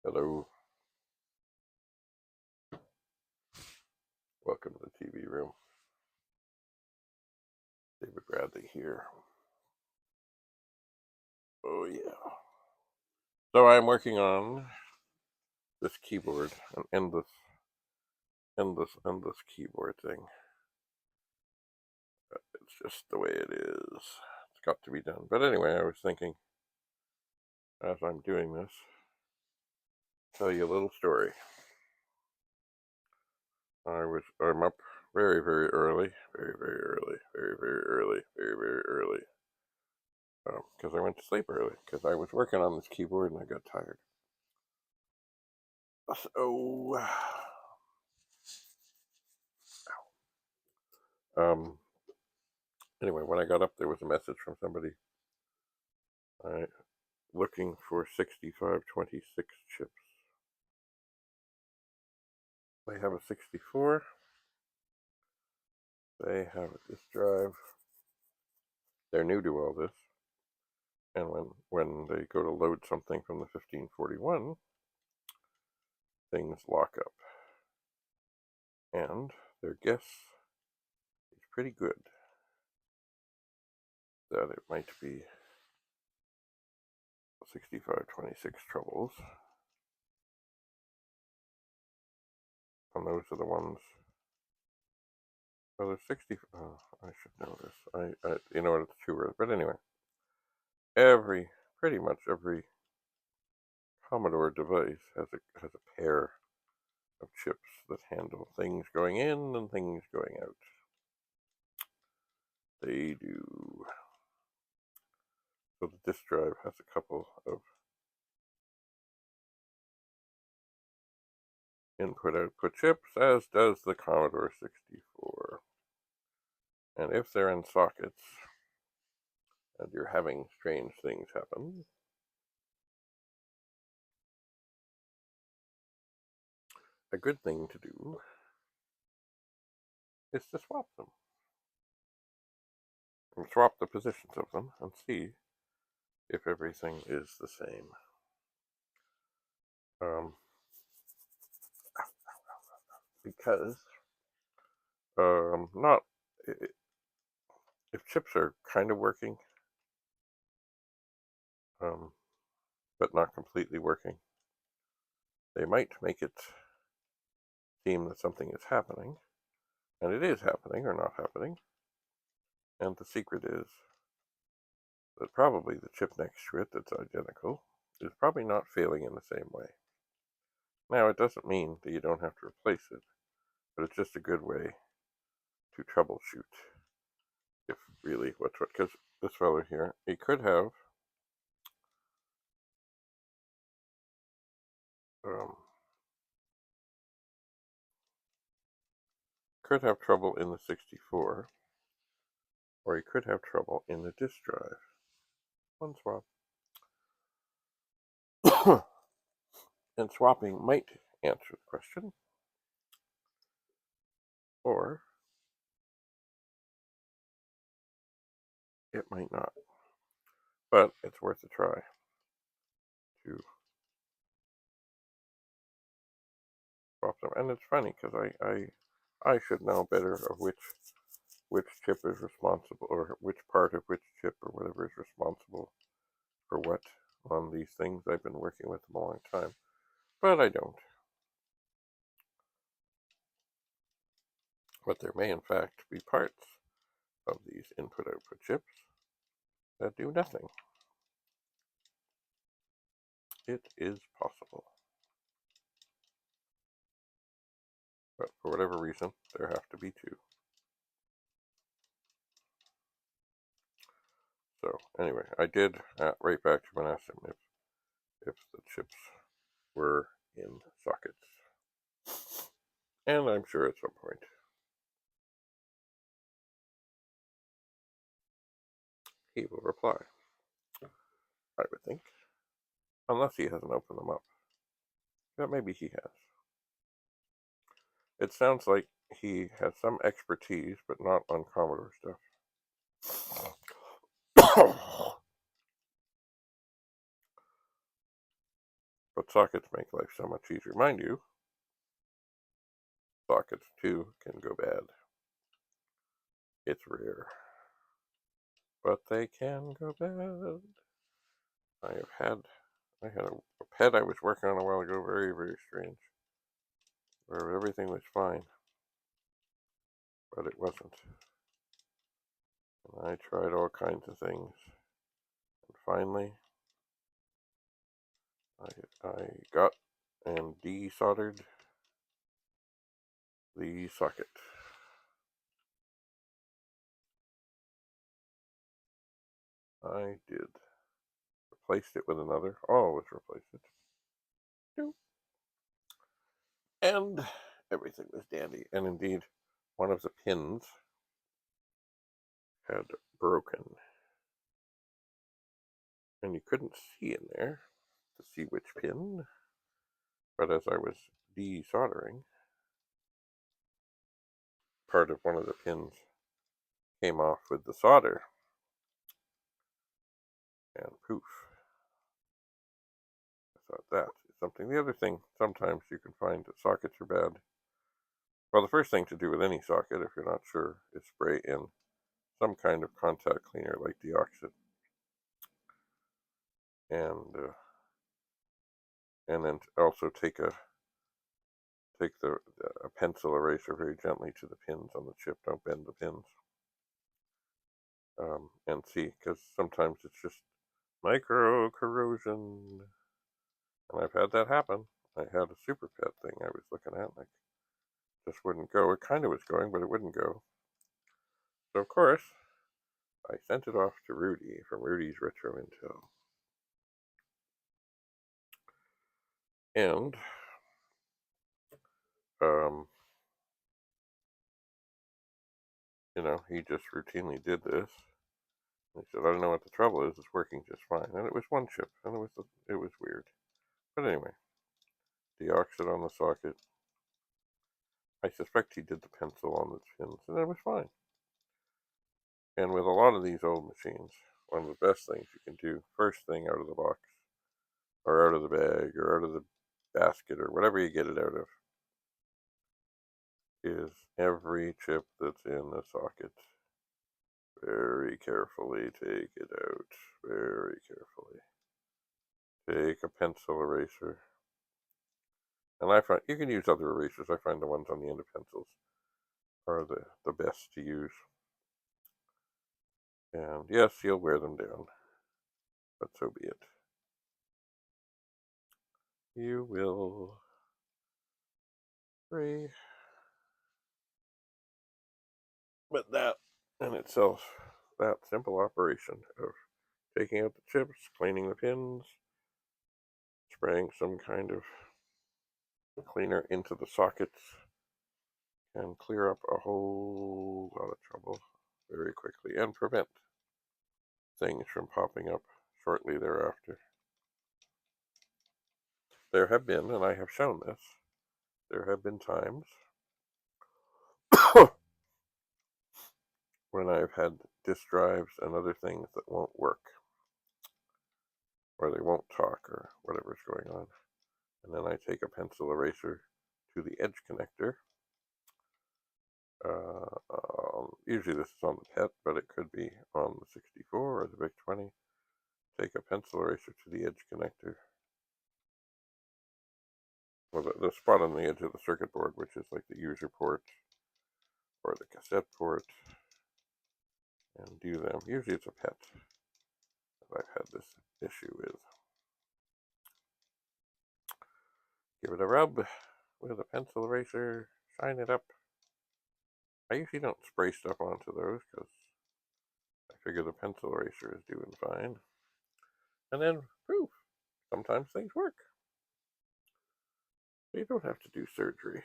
Hello. Welcome to the TV room. David Bradley here. Oh yeah. So I'm working on this keyboard, an endless keyboard thing. It's just the way it is. It's got to be done. But anyway, I was thinking, as I'm doing this, tell you a little story. I'm up very early, very early, very early, because I went to sleep early because I was working on this keyboard and I got tired. So, anyway, when I got up, there was a message from somebody looking for 6526 chips. They have a 64. They have a disk drive. They're new to all this. And when they go to load something from the 1541, things lock up. And their guess is pretty good that it might be 6526 troubles. And those are the ones. Well, there's 60. Oh, I should know this. You know what? It's too early. But anyway, pretty much every Commodore device has a pair of chips that handle things going in and things going out. They do. So the disk drive has a couple of input-output chips, as does the Commodore 64. And if they're in sockets, and you're having strange things happen, a good thing to do is to swap them. And swap the positions of them and see if everything is the same. Because not if chips are kind of working, but not completely working, they might make it seem that something is happening, and it is happening or not happening. And the secret is that probably the chip next to it that's identical is probably not failing in the same way. Now, it doesn't mean that you don't have to replace it, but it's just a good way to troubleshoot if really what's what. Because this fellow here, he could have trouble in the 64, or he could have trouble in the disk drive. One swap. And swapping might answer the question, or it might not. But it's worth a try to swap them. And it's funny because I should know better of which chip is responsible, or which part of which chip or whatever is responsible for what on these things. I've been working with them a long time, but I don't. But there may in fact be parts of these input-output chips that do nothing. It is possible. But for whatever reason, there have to be two. So anyway, I did write back to him and asked him if the chips were in sockets. And I'm sure at some point he will reply. I would think. Unless he hasn't opened them up. But maybe he has. It sounds like he has some expertise, but not on Commodore stuff. But sockets make life so much easier. Mind you, sockets too can go bad. It's rare, but they can go bad. I had a pet I was working on a while ago, very, very strange, where everything was fine, but it wasn't. And I tried all kinds of things, and finally, I got and desoldered the socket. I did. Replaced it with another. Always replaced it. And everything was dandy. And indeed, one of the pins had broken. And you couldn't see in there to see which pin. But as I was desoldering, part of one of the pins came off with the solder. And poof. I thought that is something. The other thing, sometimes you can find that sockets are bad. Well, the first thing to do with any socket, if you're not sure, is spray in some kind of contact cleaner like deoxit. And then also take a pencil eraser very gently to the pins on the chip. Don't bend the pins. And see, because sometimes it's just micro corrosion. And I've had that happen. I had a SUPERPET thing I was looking at, like, just wouldn't go. It kind of was going, but it wouldn't go. So, of course, I sent it off to Rudy from Rudy's Retro Intel. And, he just routinely did this. He said, I don't know what the trouble is. It's working just fine. And it was one chip, and it was weird. But anyway, deoxit on the socket. I suspect he did the pencil on the pins, and it was fine. And with a lot of these old machines, one of the best things you can do, first thing out of the box, or out of the bag, or out of the basket, or whatever you get it out of, is every chip that's in the socket. Very carefully take it out. Very carefully. Take a pencil eraser. And I find, you can use other erasers. I find the ones on the end of pencils are the best to use. And yes, you'll wear them down. But so be it. You will. Free. But that in itself, that simple operation of taking out the chips, cleaning the pins, spraying some kind of cleaner into the sockets, can clear up a whole lot of trouble very quickly and prevent things from popping up shortly thereafter. There have been, and I have shown this, there have been times when I've had disk drives and other things that won't work, or they won't talk, or whatever's going on. And then I take a pencil eraser to the edge connector. Usually this is on the PET, but it could be on the 64 or the VIC 20. Take a pencil eraser to the edge connector. Well, the spot on the edge of the circuit board, which is like the user port or the cassette port, and do them. Usually it's a PET that I've had this issue with. Give it a rub with a pencil eraser, shine it up. I usually don't spray stuff onto those because I figure the pencil eraser is doing fine. And then, poof, sometimes things work. You don't have to do surgery.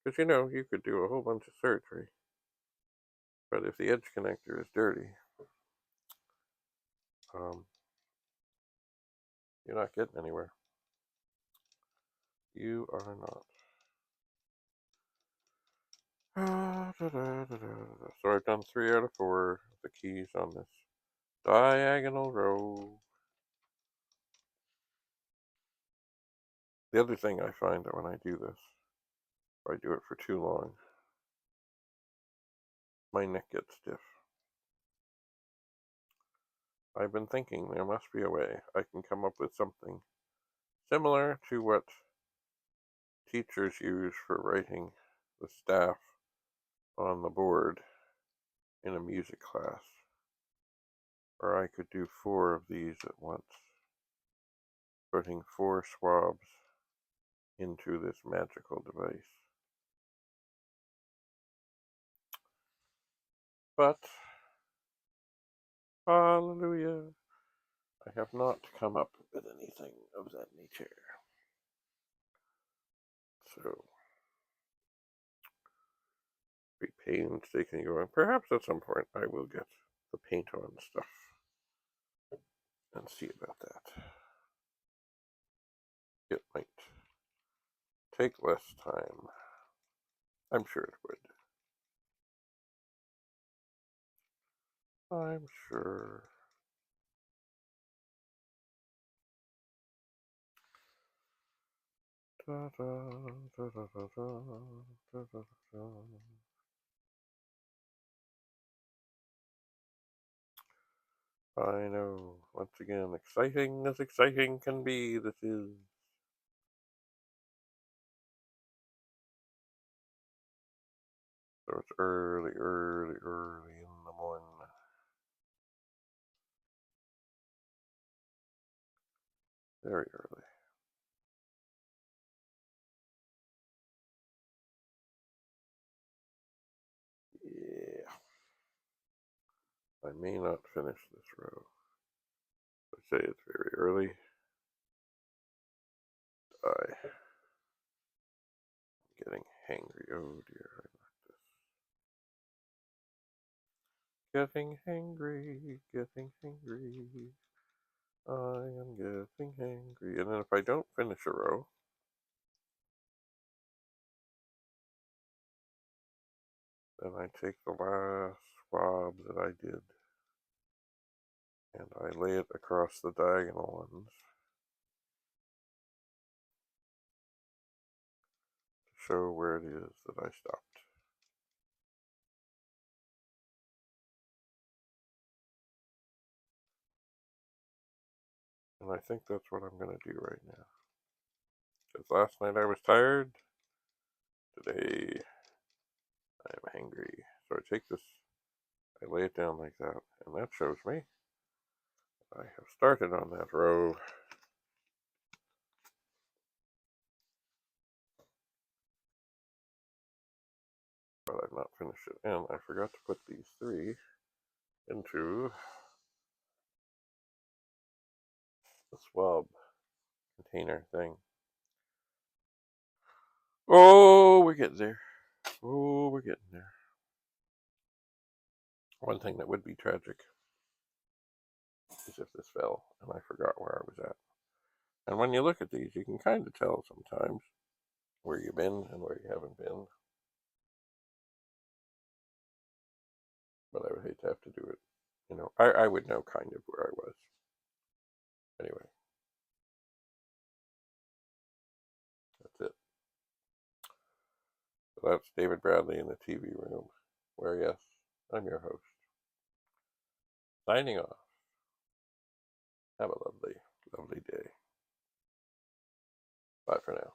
Because you could do a whole bunch of surgery. But if the edge connector is dirty, you're not getting anywhere. You are not. So I've done 3 out of 4 of the keys on this diagonal row. The other thing I find that when I do this, if I do it for too long, my neck gets stiff. I've been thinking there must be a way I can come up with something similar to what teachers use for writing the staff on the board in a music class. Or I could do 4 of these at once, putting 4 swabs into this magical device. But, hallelujah, I have not come up with anything of that nature. So, be painstakingly going. Perhaps at some point I will get the paint on stuff and see about that. It might take less time. I'm sure it would. I'm sure. Da, da, da, da, da, da, da, da. I know. Once again, exciting as exciting can be, this is. So it's early in the morning. Very early. Yeah. I may not finish this row. I say it's very early. I'm getting hangry. Oh dear, I knocked this. Getting hangry, getting hangry. I am getting hangry. And then if I don't finish a row, then I take the last swab that I did and I lay it across the diagonal ones to show where it is that I stopped. And I think that's what I'm going to do right now. Because last night I was tired, today I'm hangry. So I take this, I lay it down like that, and that shows me I have started on that row. But I've not finished it. And I forgot to put these 3 into the swab container thing. Oh, we're getting there. Oh, we're getting there. One thing that would be tragic is if this fell and I forgot where I was at. And when you look at these, you can kind of tell sometimes where you've been and where you haven't been. But I would hate to have to do it. You know, I would know kind of where I was. Anyway, that's it. So that's David Bradley in the TV room, where, yes, I'm your host. Signing off. Have a lovely, lovely day. Bye for now.